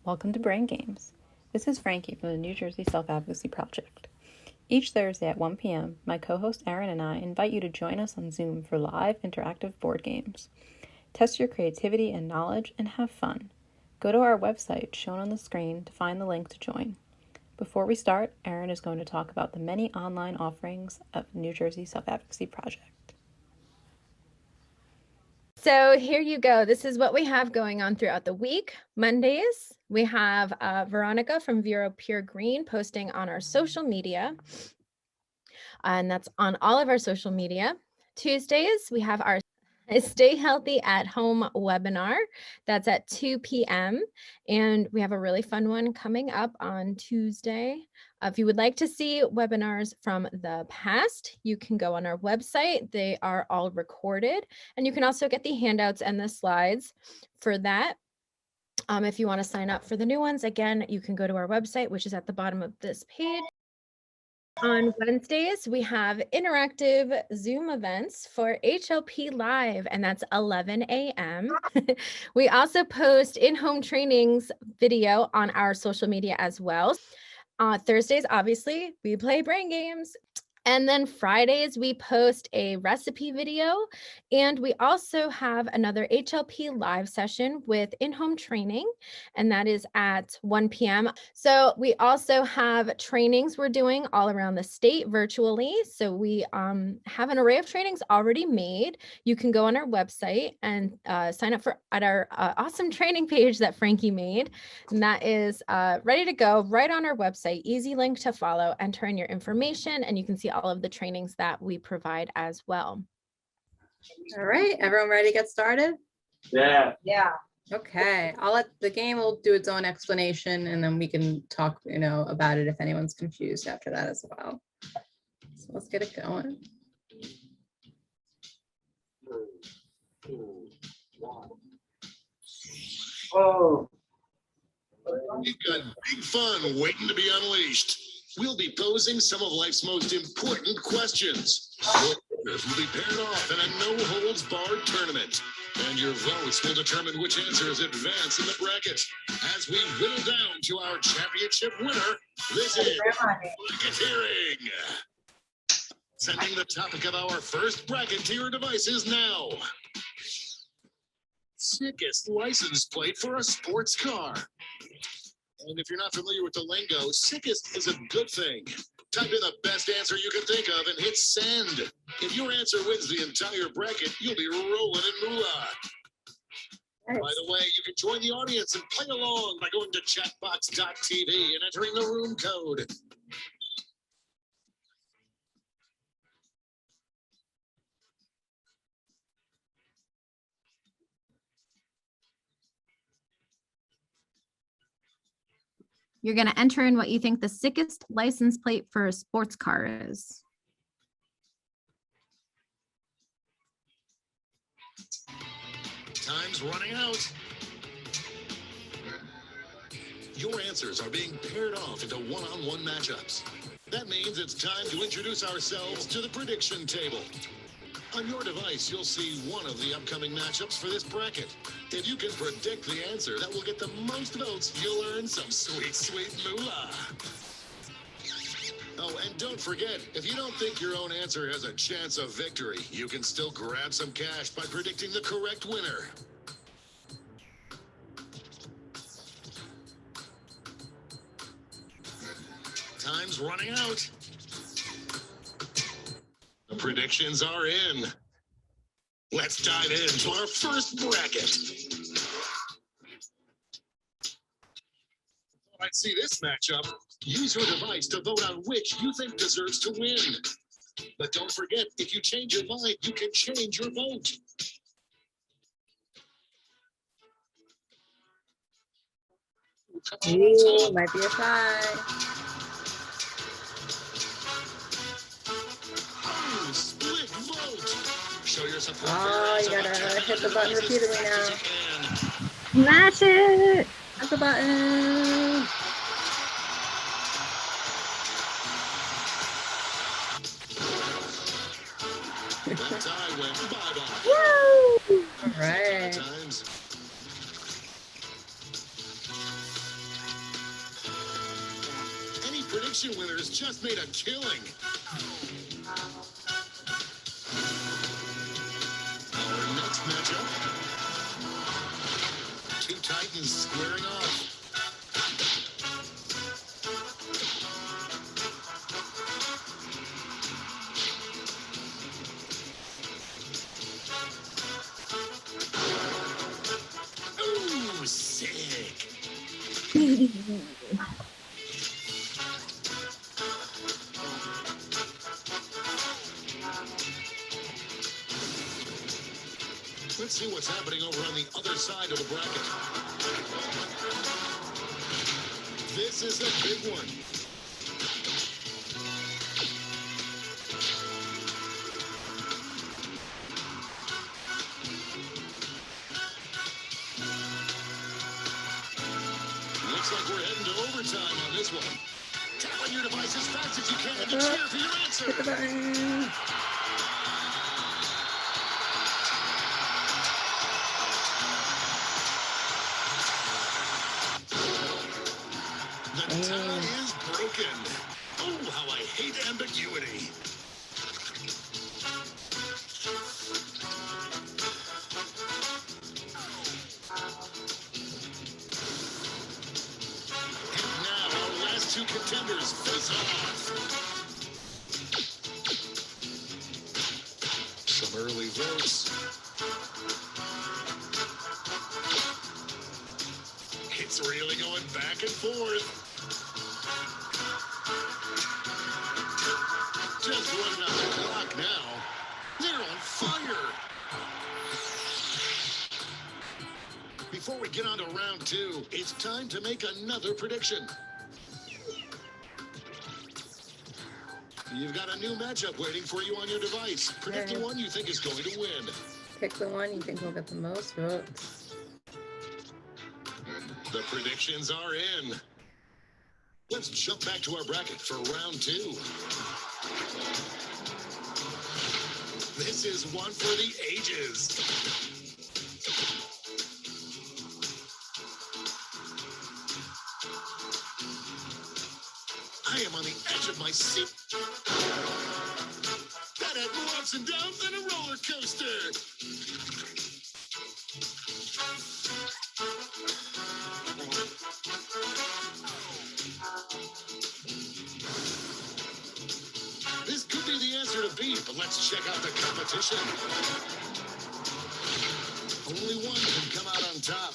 Welcome to Brain Games. This is Frankie from the New Jersey Self-Advocacy Project. Each Thursday at 1 p.m., my co-host Erin and I invite you to join us on Zoom for live interactive board games. Test your creativity and knowledge and have fun. Go to our website shown on the screen to find the link to join. Before we start, Erin is going to talk about the many online offerings of New Jersey Self-Advocacy Project. So here you go. This is what we have going on throughout the week. Mondays, we have Veronica from Vero Pure Green posting on our social media. And that's on all of our social media. Tuesdays, we have our Stay Healthy at Home webinar. That's at 2 p.m. And we have a really fun one coming up on Tuesday. If you would like to see webinars from the past, you can go on our website. They are all recorded. And you can also get the handouts and the slides for that. If you want to sign up for the new ones, again, you can go to our website, which is at the bottom of this page. On Wednesdays, we have interactive Zoom events for HLP Live, and that's 11 a.m. We also post in-home trainings video on our social media as well. Thursdays, obviously, we play brain games. And then Fridays, we post a recipe video, and we also have another HLP live session with in-home training, and that is at 1 p.m. So we also have trainings we're doing all around the state virtually. So we have an array of trainings already made. You can go on our website and sign up at our awesome training page that Frankie made, and that is ready to go right on our website. Easy link to follow. Enter in your information, and you can see all of the trainings that we provide as well. All right, everyone ready to get started? Yeah. Okay, the game will do its own explanation, and then we can talk, about it if anyone's confused after that as well. So let's get it going. Oh. We've got big fun waiting to be unleashed. We'll be posing some of life's most important questions. Your answers will be paired off in a no-holds-barred tournament. And your votes will determine which answers advance in the bracket. As we whittle down to our championship winner, this is Bracketeering. Sending the topic of our first Bracketeer devices now. Sickest license plate for a sports car. And if you're not familiar with the lingo, sickest is a good thing. Type in the best answer you can think of and hit send. If your answer wins the entire bracket, you'll be rolling in moolah. Nice. By the way, you can join the audience and play along by going to chatbox.tv and entering the room code. You're going to enter in what you think the sickest license plate for a sports car is. Time's running out. Your answers are being paired off into one-on-one matchups. That means it's time to introduce ourselves to the prediction table. On your device, you'll see one of the upcoming matchups for this bracket. If you can predict the answer that will get the most votes, you'll earn some sweet, sweet moolah. Oh, and don't forget, if you don't think your own answer has a chance of victory, you can still grab some cash by predicting the correct winner. Time's running out. The predictions are in. Let's dive into our first bracket. I see this matchup. Use your device to vote on which you think deserves to win. But don't forget, if you change your mind, you can change your vote. Ooh, might be a tie. Split vote. Show your support. Oh, you gotta hit the button repeatedly now. Smash it! Hit the button. That tie went bye-bye. Woo! All right. Times. prediction winners just made a killing. Our next matchup. Two Titans squaring off. Ooh, sick. Let's see what's happening over on the other side of the bracket. This is a big one. Looks like we're heading to overtime on this one. Tap on your device as fast as you can to cheer for your answer. The tie is broken. Oh, how I hate ambiguity. And now our last two contenders face off. Some early votes. It's really going back and forth. Just running out the clock now. They're on fire. Before we get on to round two, it's time to make another prediction. You've got a new matchup waiting for you on your device. Predict the one you think is going to win. Pick the one you think will get the most votes. The predictions are in. Let's jump back to our bracket for round two. This is one for the ages. I am on the edge of my seat. That had more ups and downs than a roller coaster. This could be the answer to beat, but let's check out the competition. Only one can come out on top.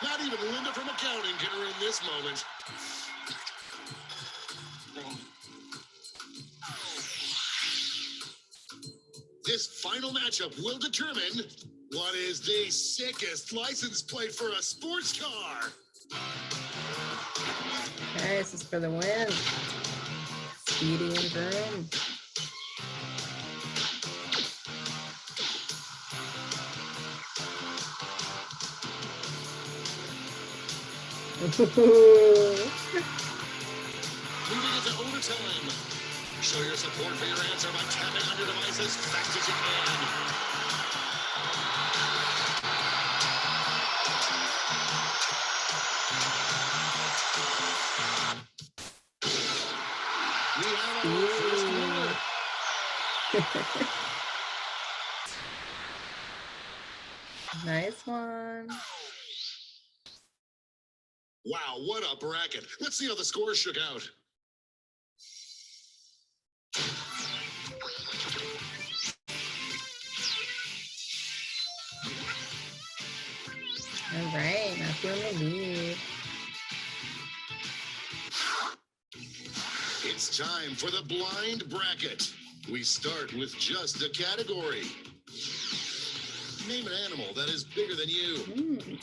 Not even Linda from accounting can ruin this moment. This final matchup will determine what is the sickest license plate for a sports car. Okay, this is for the win. Speedy and Vroom. Moving into overtime. Show your support for your answer by tapping on your device as fast as you can. We have our first winner. Nice one. Wow, what a bracket. Let's see how the scores shook out. All right, Matthew in the lead. It's time for the blind bracket. We start with just a category. Name an animal that is bigger than you.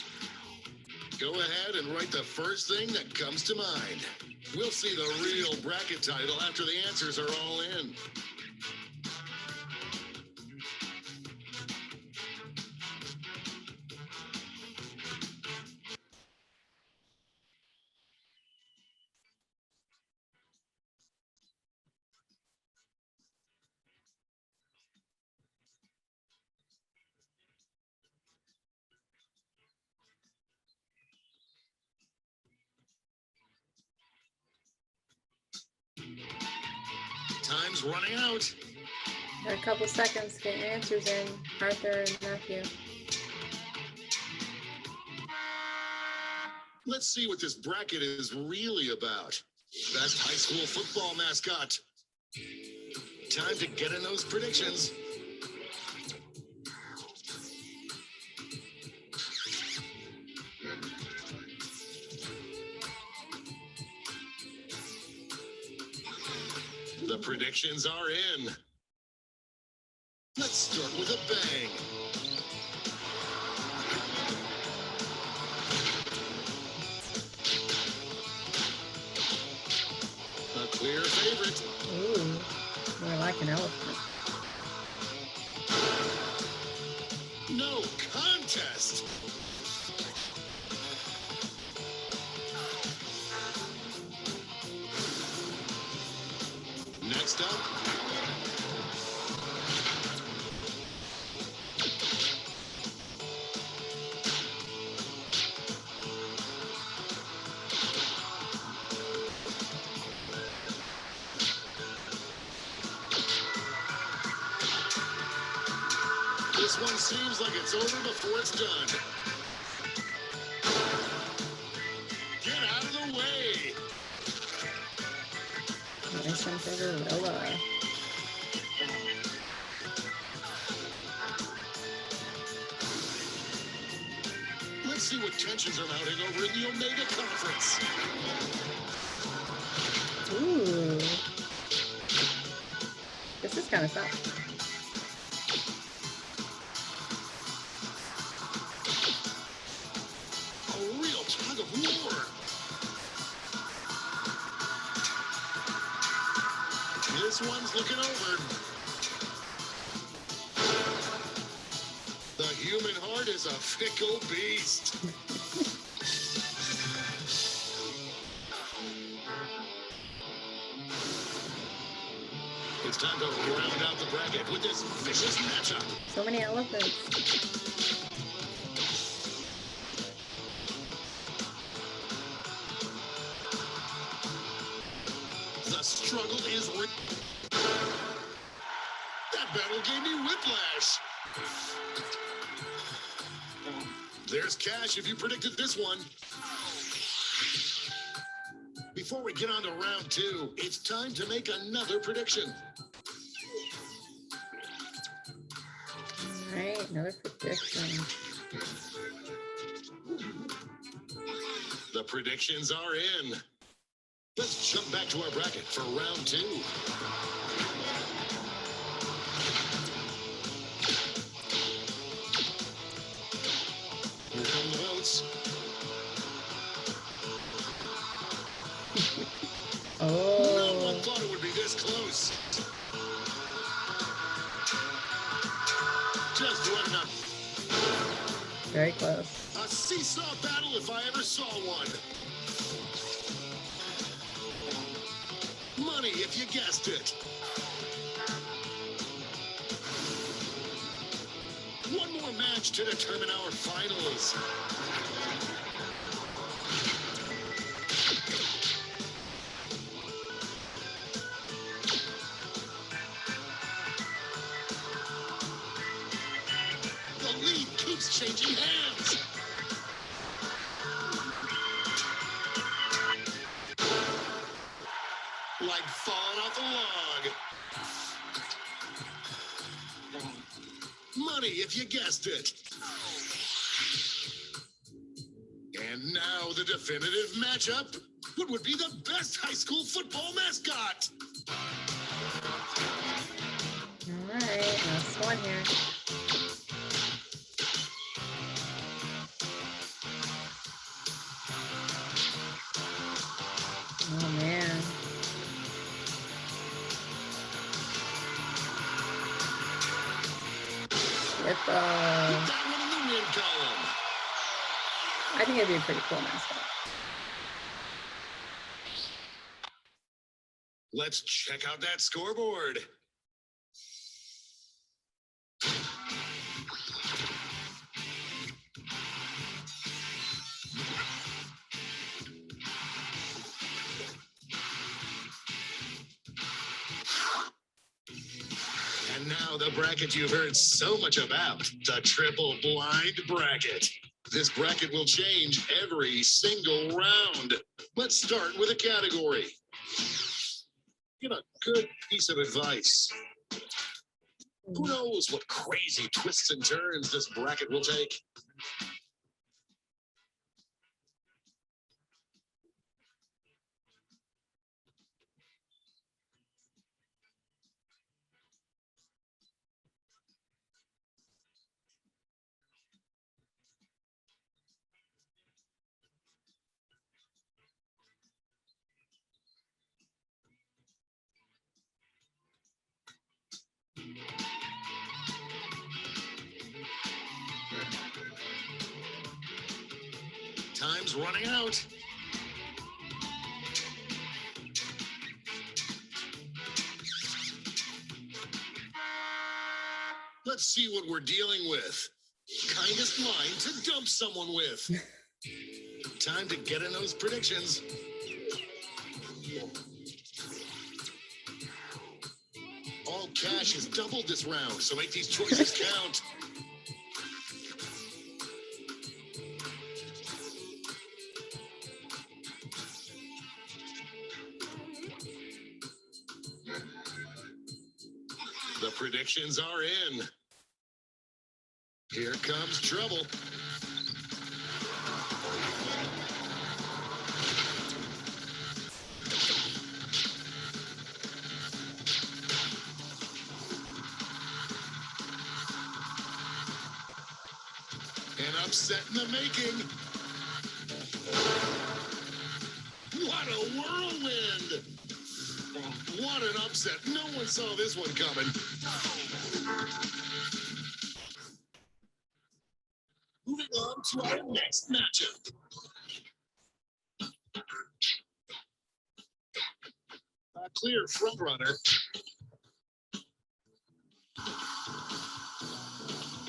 Go ahead and write the first thing that comes to mind. We'll see the real bracket title after the answers are all in. running out. Got a couple seconds to get your answers in, Arthur and Matthew. Let's see what this bracket is really about. Best high school football mascot. Time to get in those predictions. The predictions are in. Let's start with a bang. A clear favorite. Ooh, more like an elephant. No contest. Next up. This one seems like it's over before it's done. Get out of the way. Nice one for Gorilla. Let's see what tensions are mounting over in the Omega Conference. Ooh. This is kind of tough. A real tug of war. This one's looking over. The human heart is a fickle beast. It's time to round out the bracket with this vicious matchup. So many elephants. The struggle is real. That battle gave me whiplash. There's cash if you predicted this one. Before we get on to round two, it's time to make another prediction. All right, another prediction. The predictions are in. Let's jump back to our bracket for round two. Here come the votes. No one Oh, thought it would be this close. Just one up. very close. A seesaw battle if I ever saw one. Money if you guessed it. One more match to determine our finals. The lead keeps changing hands. Like falling off a log. Money if you guessed it. And now the definitive matchup. What would be the best high school football mascot? All right, last one here. Oh man. Hippo. Put that one in the win column. I think it'd be a pretty cool mascot. Let's check out that scoreboard. And now the bracket you've heard so much about, the triple blind bracket. This bracket will change every single round. Let's start with a category. Give a good piece of advice. Who knows what crazy twists and turns this bracket will take? Time's running out. Let's see what we're dealing with. Kindest line to dump someone with. Time to get in those predictions. All cash is doubled this round, so make these choices count. The predictions are in. Here comes trouble. An upset in the making. What a whirlwind! What an upset. No one saw this one coming. Moving on to our next matchup. A clear frontrunner.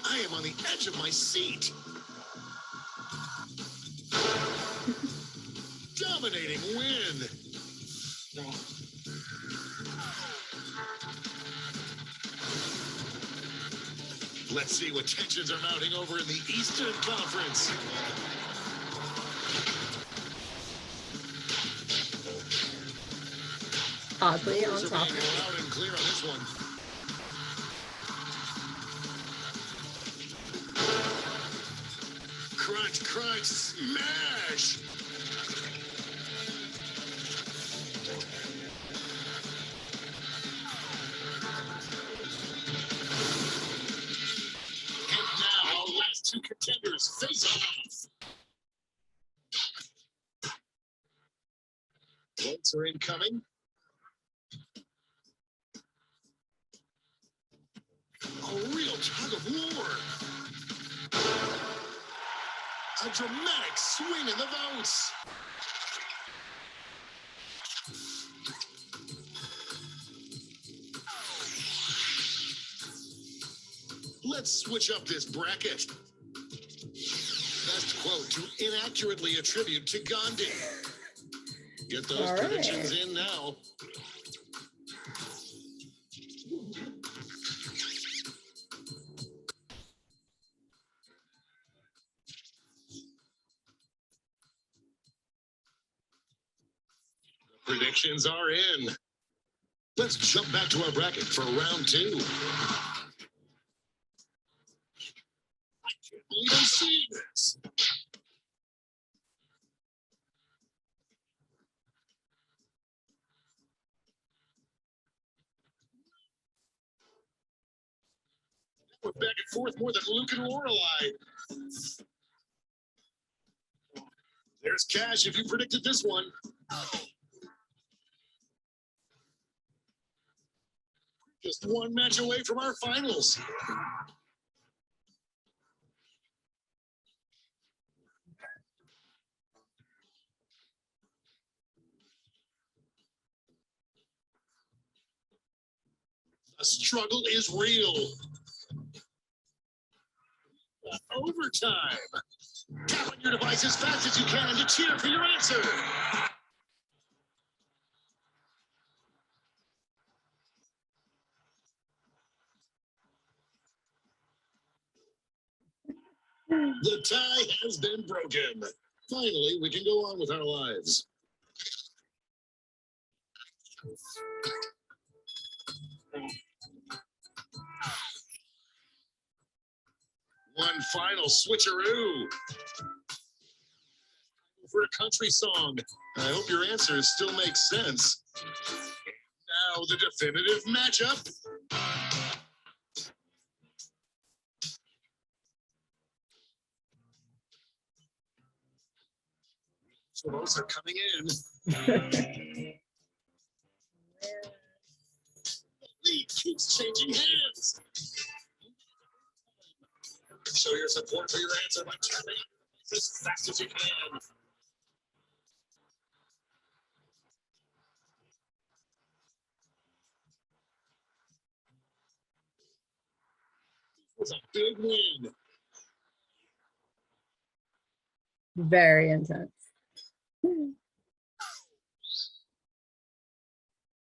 I am on the edge of my seat. Dominating win. Let's see what tensions are mounting over in the Eastern Conference. Oddly on Rules are top. being loud and clear on this one. Crunch, crunch, smash! And now our last two contenders face off. Votes are incoming. A real tug of war. A dramatic swing in the votes. Let's switch up this bracket. Best quote to inaccurately attribute to Gandhi. Get those All right. predictions in now. Predictions are in. Let's jump back to our bracket for round two. I can't believe I'm seeing this. We're back and forth more than Luke and Lorelai. There's cash if you predicted this one. Just one match away from our finals. The struggle is real. Overtime. Tap on your device as fast as you can to cheer for your answer. The tie has been broken. Finally, we can go on with our lives. One final switcheroo for a country song. I hope your answers still make sense. Now the definitive matchup. So those are coming in. Lead keeps changing hands. Show your support for your answer by tapping as fast as you can. This was a big win. Very intense.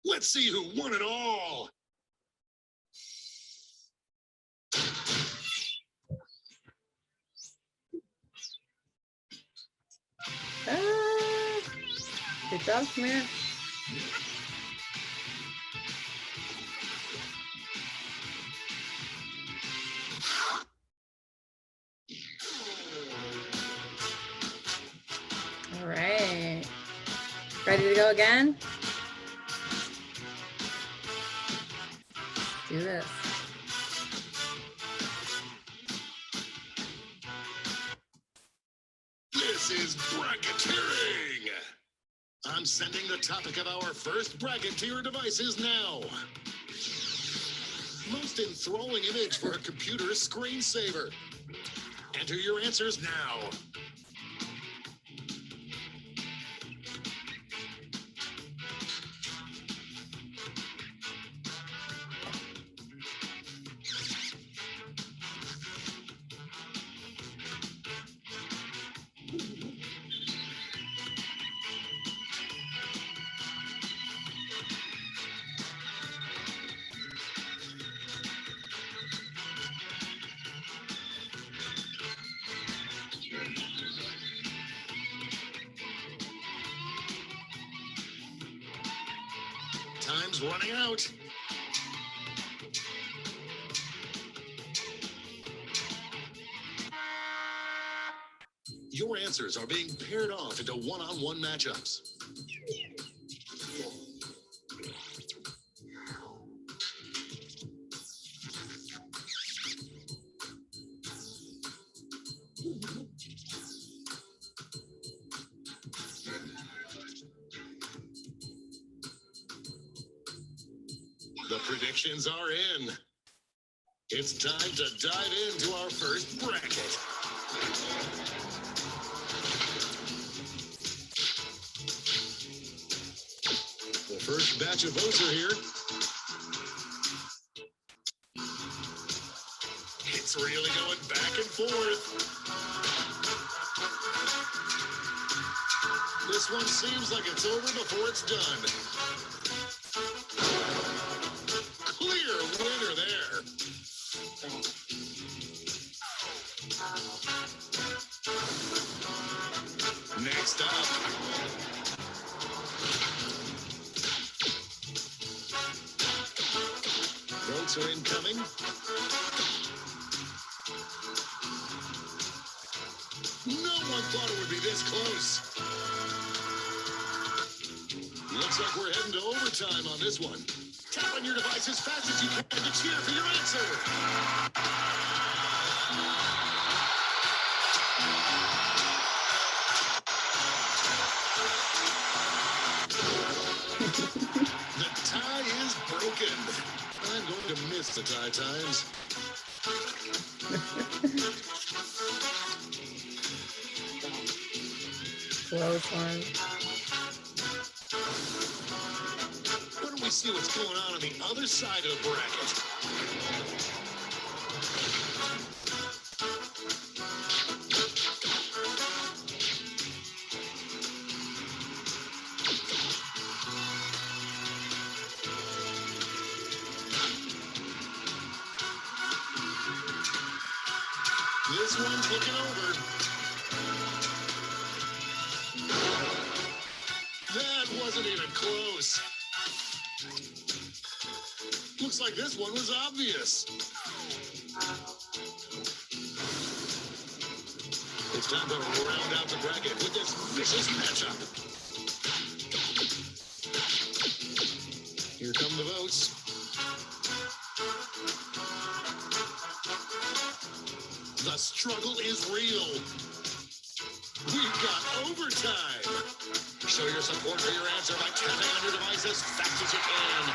Let's see who won it all. Good job, Samir. All right. Ready to go again? Let's do this. This is Bracketeering. I'm sending the topic of our first Bracketeer devices now. Most enthralling image for a computer screensaver. Enter your answers now. Time's running out. Your answers are being paired off into one-on-one matchups. The predictions are in. It's time to dive into our first bracket. The first batch of votes are here. It's really going back and forth. This one seems like it's over before it's done. Clear winner there. Next up. Votes are incoming. No one thought it would be this close. Looks like we're heading to overtime on this one. Tap on your device as fast as you can to cheer for your answer. The tie is broken. I'm going to miss the tie times. Close one. Why don't we see what's going on the other side of the bracket? This one's looking over. That wasn't even close. Looks like this one was obvious. It's time to round out the bracket with this vicious matchup. Here come the votes. The struggle is real. We've got overtime. Show your support for your answer by tapping on your device as fast as you can.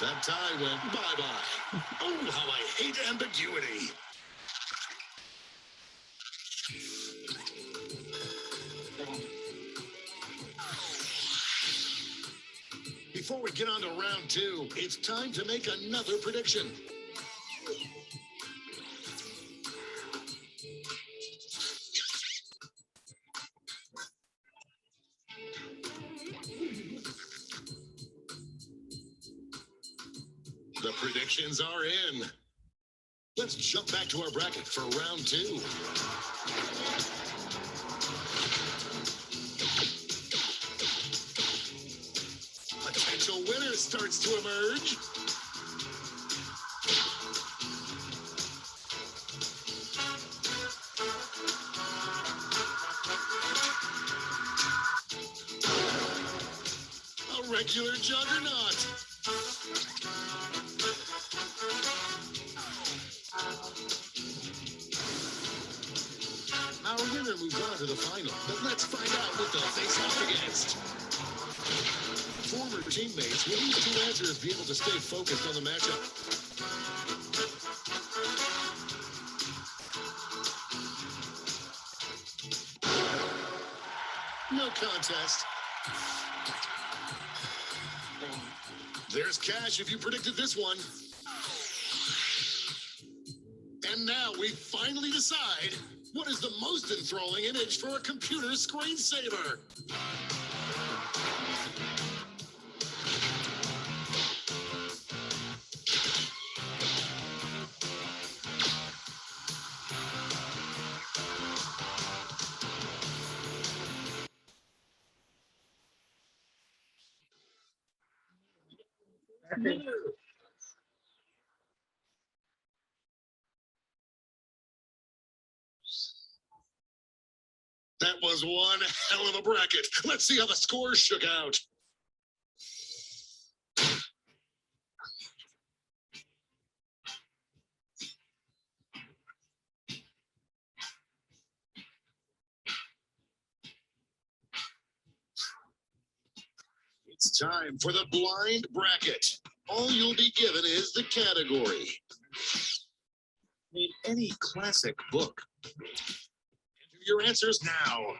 That tie went bye-bye. Oh, how I hate ambiguity. Before we get on to round two, it's time to make another prediction. The predictions are in. Let's jump back to our bracket for round two. Potential winner starts to emerge. A regular juggernaut. Our winner moves on to the final, but let's find out what they'll face off against. Former teammates, will these two answers be able to stay focused on the matchup? No contest. There's cash if you predicted this one. And now we finally decide what is the most enthralling image for a computer screensaver. That was one hell of a bracket. Let's see how the scores shook out. It's time for the blind bracket. All you'll be given is the category. Name any classic book. Enter your answers now.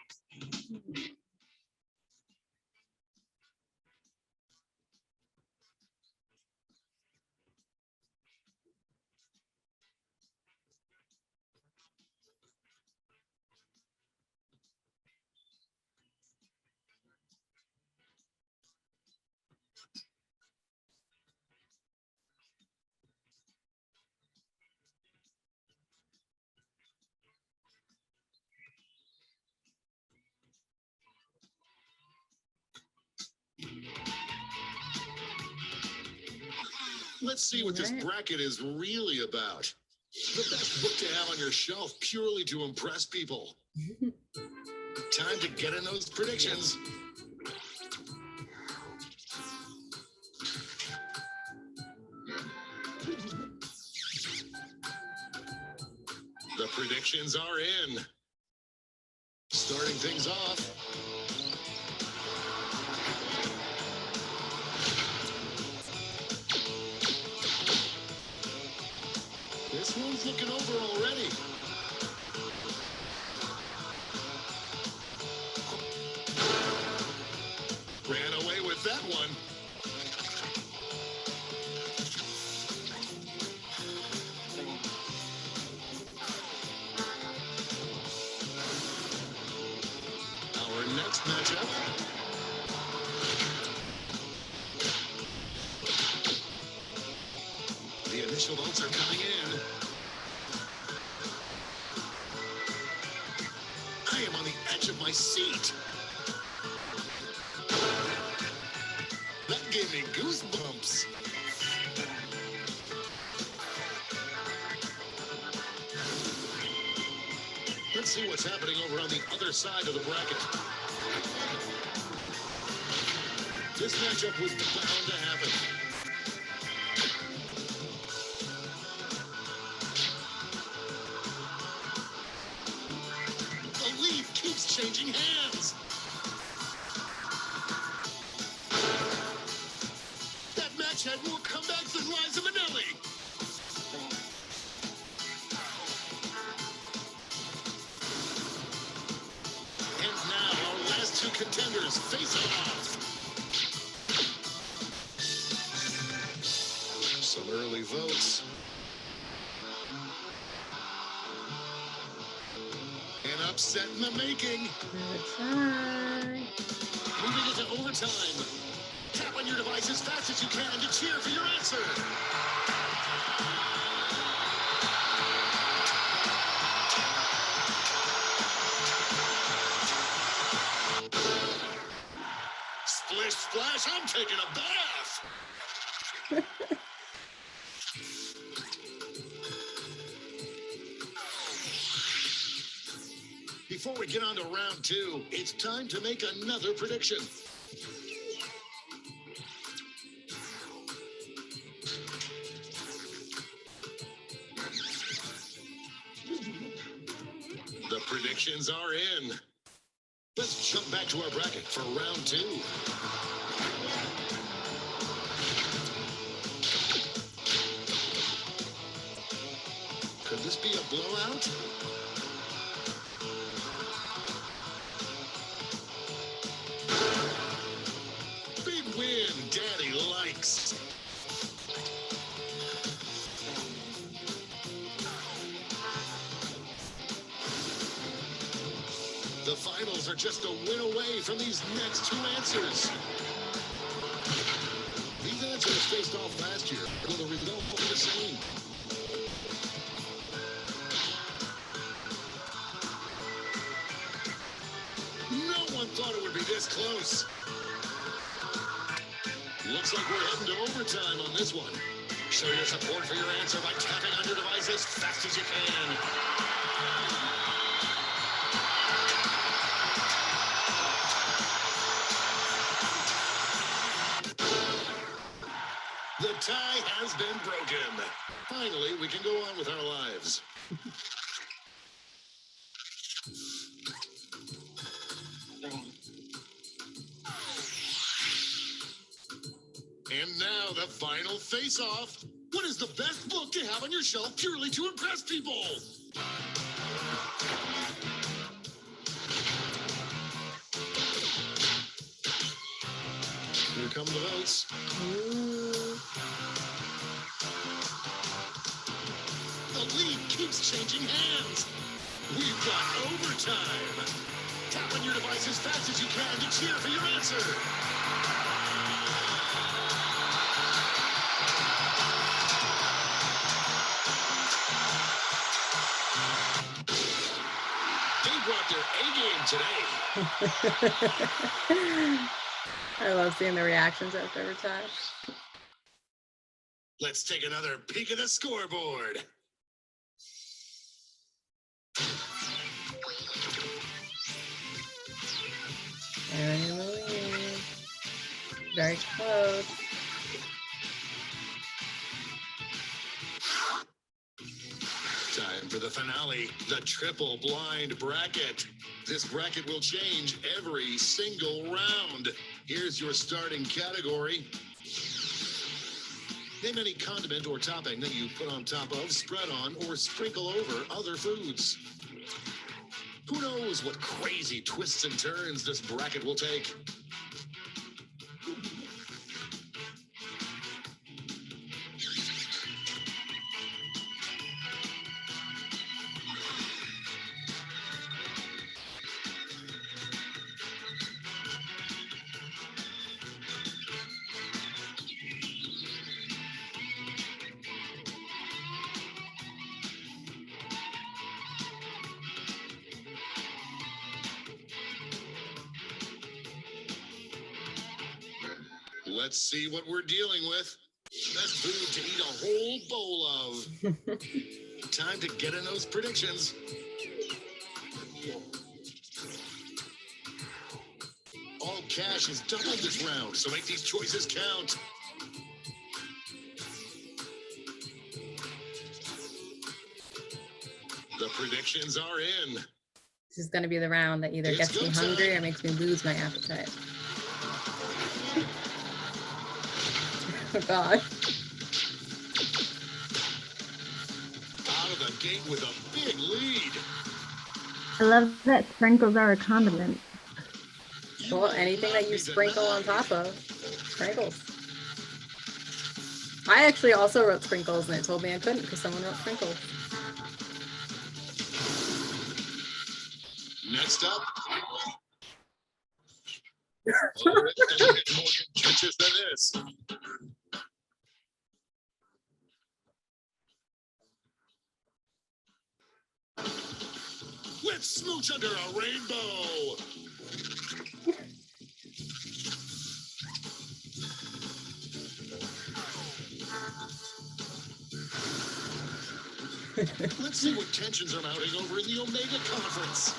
Let's see what this bracket is really about. The best book to have on your shelf purely to impress people. Time to get in those predictions. The predictions are in. Starting things off. This one's looking over already. Ran away with that one. Our next matchup. shots are coming in. I am on the edge of my seat. That gave me goosebumps. Let's see what's happening over on the other side of the bracket. This matchup was bound to happen. The lead keeps changing hands. That match had more comebacks than Liza Minnelli. And now our last two contenders face off. Some early votes. An upset in the making. Moving into overtime. Tap on your device as fast as you can to cheer for your answer. Splish splash, I'm taking a bath. Before we get on to round two, it's time to make another prediction. The predictions are in. Let's jump back to our bracket for round two. Could this be a blowout? Big win, Daddy likes. The finals are just a win away from these next two answers. These answers faced off last year. Will the result be the same? No one thought it would be this close. Looks like we're heading to overtime on this one. Show your support for your answer by tapping on your device as fast as you can. The tie has been broken. Finally, we can go on with our lives. And now the final face-off. What is the best book to have on your shelf purely to impress people? Here come the votes. The lead keeps changing hands. We've got overtime. Tap on your device as fast as you can to cheer for your answer. They brought their A game today. I love seeing the reactions after every time. Let's take another peek at the scoreboard. Aaron in the lead. Very close. Time for the finale, the triple blind bracket. This bracket will change every single round. Here's your starting category. Name any condiment or topping that you put on top of, spread on, or sprinkle over other foods. Who knows what crazy twists and turns this bracket will take? Let's see what we're dealing with. That's food to eat a whole bowl of. Time to get in those predictions. All cash is doubled this round, so make these choices count. The predictions are in. This is going to be the round that either gets me hungry or makes me lose my appetite. Oh God. Out of the gate with a big lead. I love that sprinkles are a condiment. Well, anything that you sprinkle on top of, sprinkles. I actually also wrote sprinkles and it told me I couldn't because someone wrote sprinkles. Next up. Oh, it's gonna get more contentious than this. Let's smooch under a rainbow. Let's see what tensions are mounting over in the Omega Conference.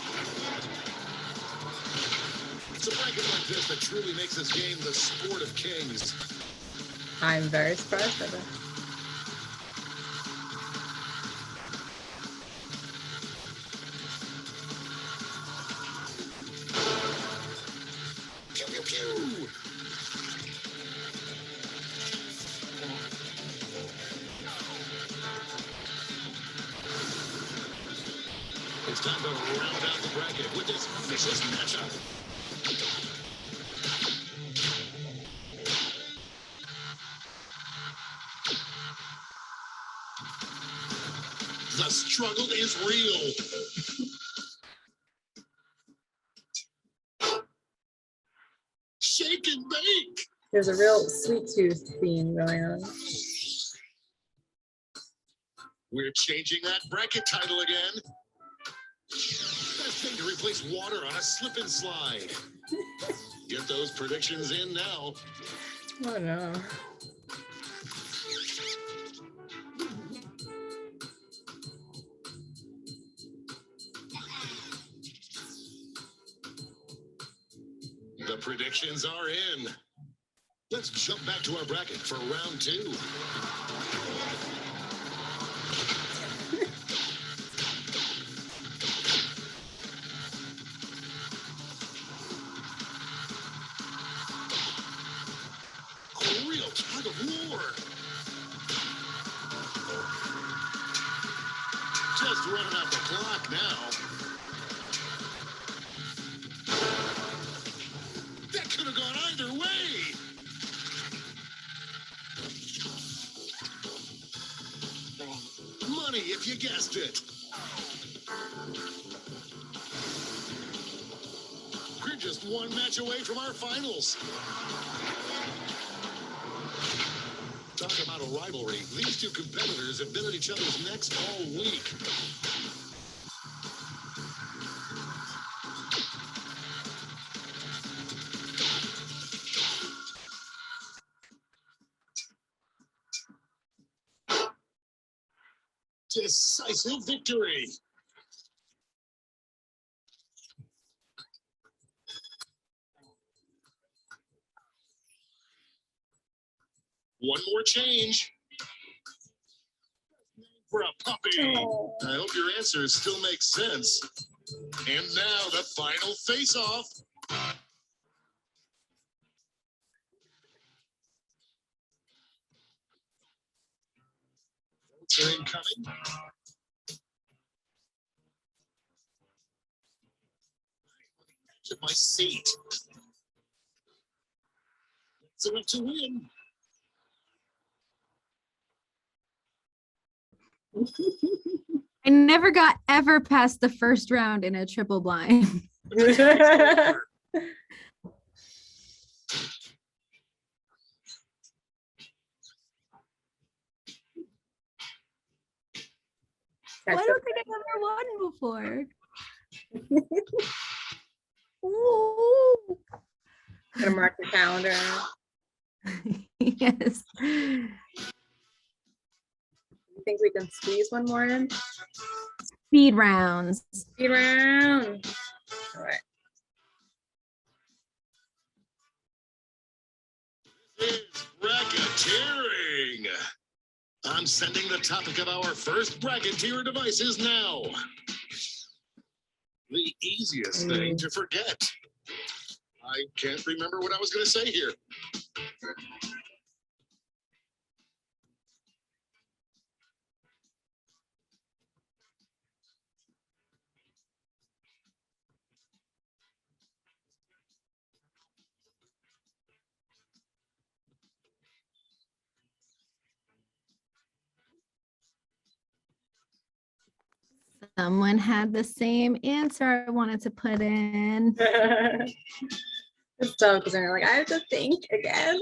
It's a bracket like this that truly makes this game the sport of kings. I'm very surprised by that. Pew, pew, pew. It's time to round out the bracket with this vicious matchup. The struggle is real. Shake and bake. There's a real sweet tooth theme going on. We're changing that bracket title again. Best thing to replace water on a slip and slide. Get those predictions in now. Oh no. The predictions are in. Let's jump back to our bracket for round 2. A real tug of war. Just running out the clock now. That could have gone either way. Money if you guessed it. We're just one match away from our finals. Talk about a rivalry. These two competitors have been at each other's necks all week. Decisive victory. One more change for a puppy. I hope your answers still make sense. And now the final face-off. Votes are incoming. To my seat. It's enough to win. I never got ever past the first round in a triple blind. I don't think I've ever won before. Ooh. Gonna mark your calendar. Yes. You think we can squeeze one more in? Speed rounds. Speed round. All right. It's bracketeering. I'm sending the topic of our first bracketeer devices now. The easiest thing to forget. I can't remember what I was going to say here. Someone had the same answer I wanted to put in. It's dumb because they're like, I have to think again.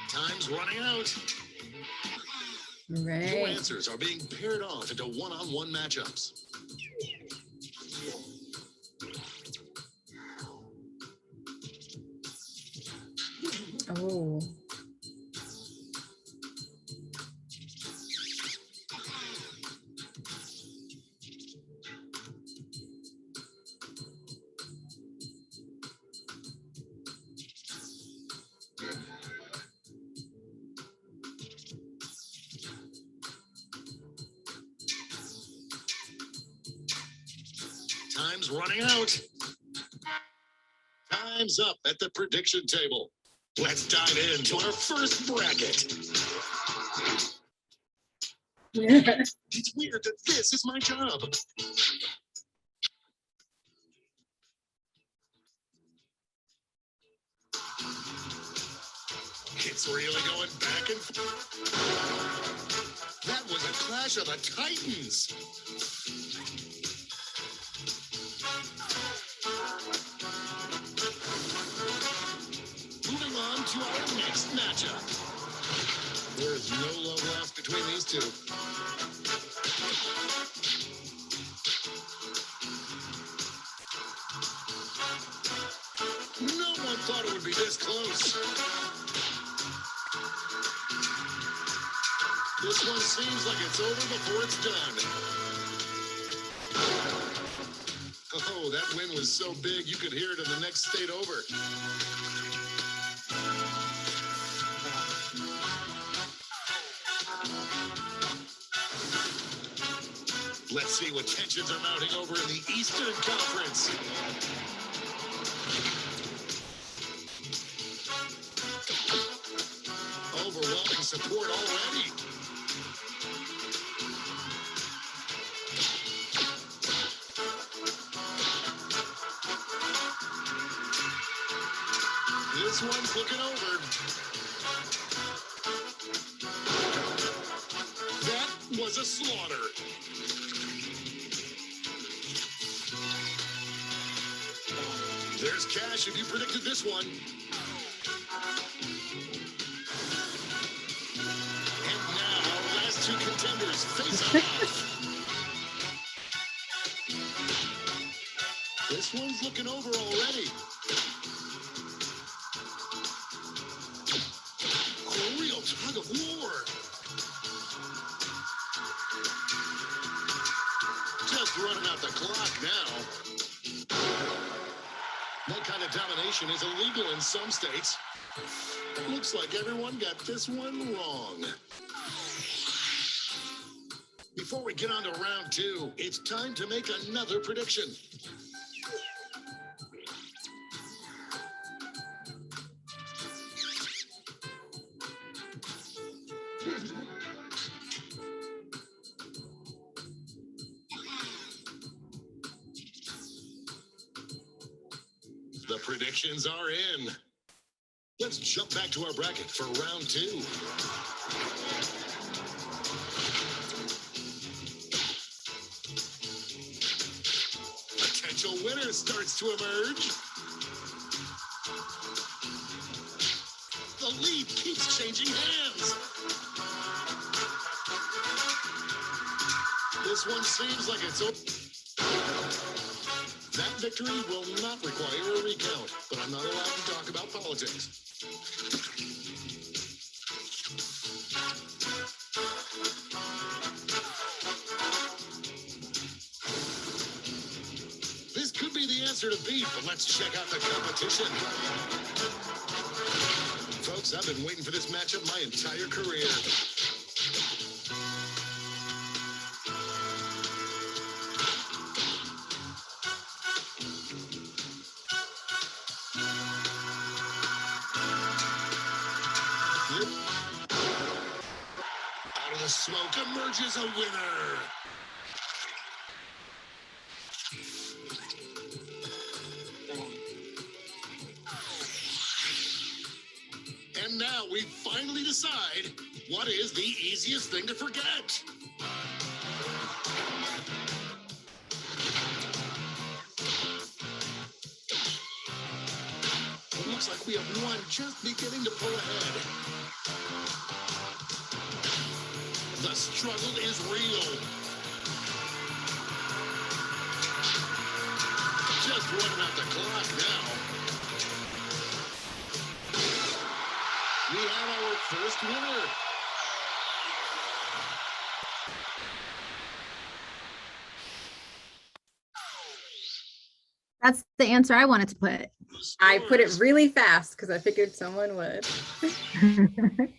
Time's running out. Your Right. answers are being paired off into one-on-one matchups. Oh. Time's running out. Time's up at the prediction table. Let's dive into our first bracket. It's weird that this is my job. It's really going back and forth. That was a clash of the Titans. Moving on to our next matchup. There's no love lost between these two. No one thought it would be this close. This one seems like it's over before it's done. Oh, that win was so big you could hear it in the next state over. Let's see what tensions are mounting over in the Eastern Conference. Overwhelming support already. This one's looking over. That was a slaughter. There's cash if you predicted this one. And now our last two contenders face off. This one's looking over already. A real tug of war. Just running out the clock now. That kind of domination is illegal in some states. Looks like everyone got this one wrong. Before we get on to round two, it's time to make another prediction. The predictions are in. Let's jump back to our bracket for round two. Potential winner starts to emerge. The lead keeps changing hands. This one seems like it's over. That victory will not require a recount, but I'm not allowed to talk about politics. This could be the answer to beat, but let's check out the competition. Folks, I've been waiting for this matchup my entire career. Out of the smoke emerges a winner. And now we finally decide what is the easiest thing to forget. It looks like we have one just beginning to pull ahead. The struggle is real. Just running out the clock now. We have our first winner. That's the answer I wanted to put. I put it really fast because I figured someone would.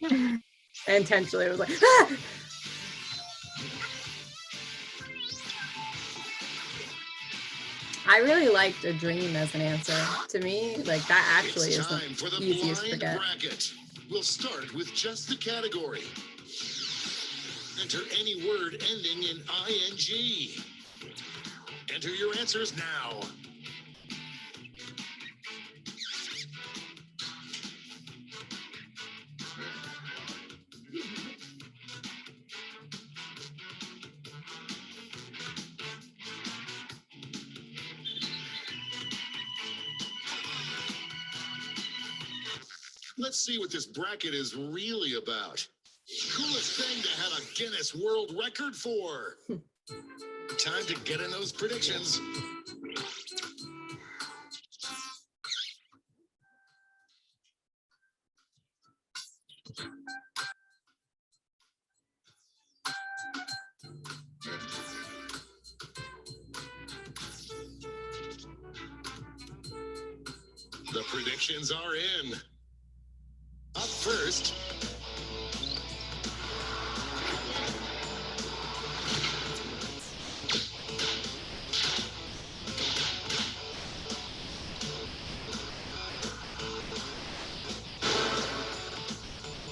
I intentionally was like, ah! I really liked a dream as an answer. To me, like that actually It's is the time for the easiest to blind forget. bracket. We'll start with just the category. Enter any word ending in ing. Enter your answers now. Let's see what this bracket is really about. Coolest thing to have a Guinness World Record for. Time to get in those predictions. The predictions are in. Up first,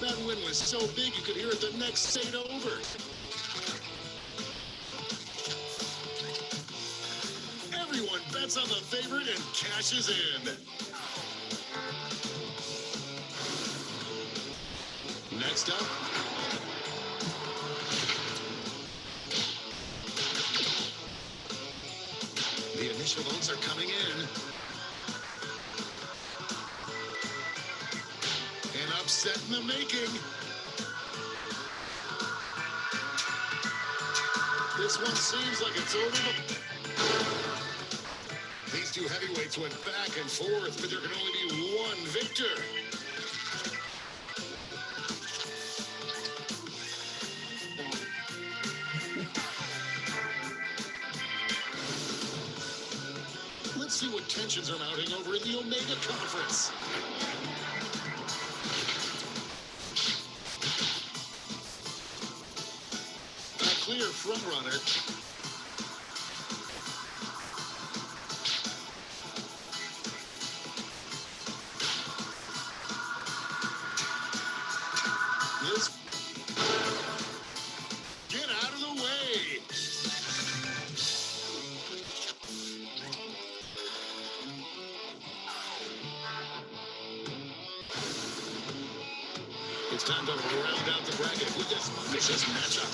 that win was so big you could hear it the next state over. Everyone bets on the favorite and cashes in. Next up, the initial votes are coming in. An upset in the making. This one seems like it's over. These two heavyweights went back and forth, but there can only be one victor. Let's see what tensions are mounting over in the Omega Conference. A clear frontrunner. This. Get out of the way. It's time to round out the bracket with this vicious matchup.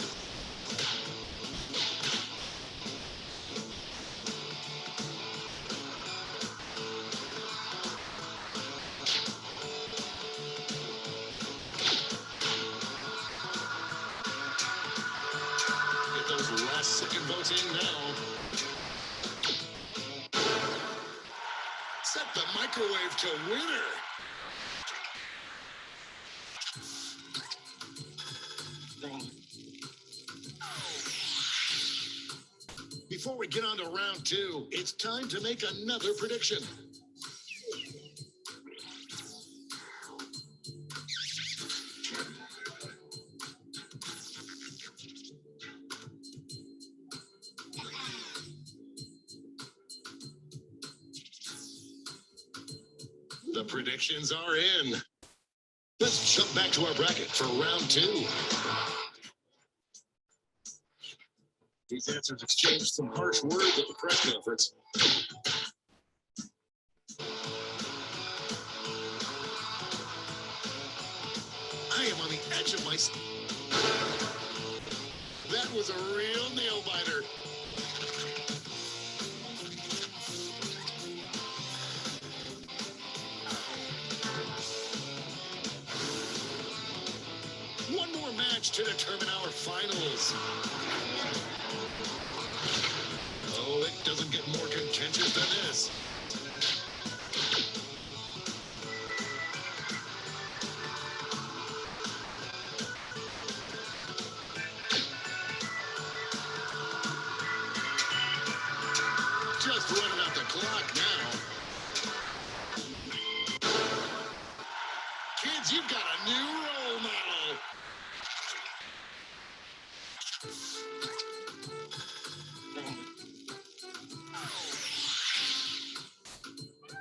Get those last second votes in now. microwave to winner. Before we get on to round 2, it's time to make another prediction. The predictions are in. Let's jump back to our bracket for round 2. These answers exchanged some harsh words at the press conference. I am on the edge of my seat. That was a real nail biter. One more match to determine our finals. Oh, it doesn't get more contentious than this. Just running out the clock now. Kids, you've got a new role model.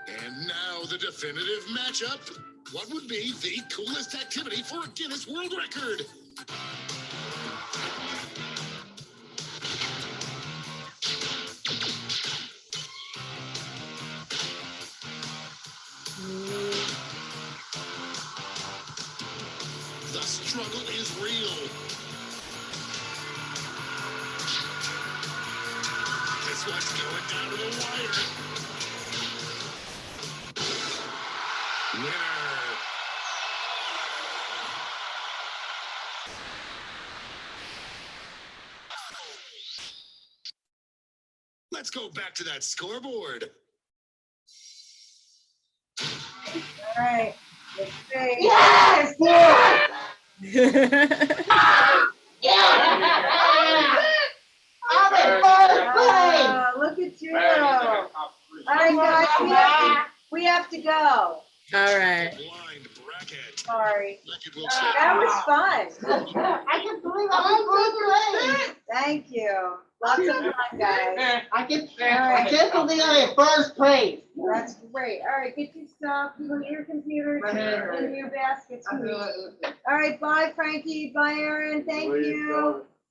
And now the definitive matchup. What would be the coolest activity for a Guinness World Record? The struggle is real. This one's going down to the wire. Winner. Let's go back to that scoreboard. All right. Let's see. Yes! I'm in first place! Look at you. All right, guys, we have to go. All right. Blind bracket. Sorry. Bracket will say That was fun. I can't believe I'm in first place! Thank you. Lots of fun, guys. I can't believe I'm in first place! That's great. All right, get your stuff, put your computers in your baskets. All right, bye, Frankie. Bye, Aaron. Thank you.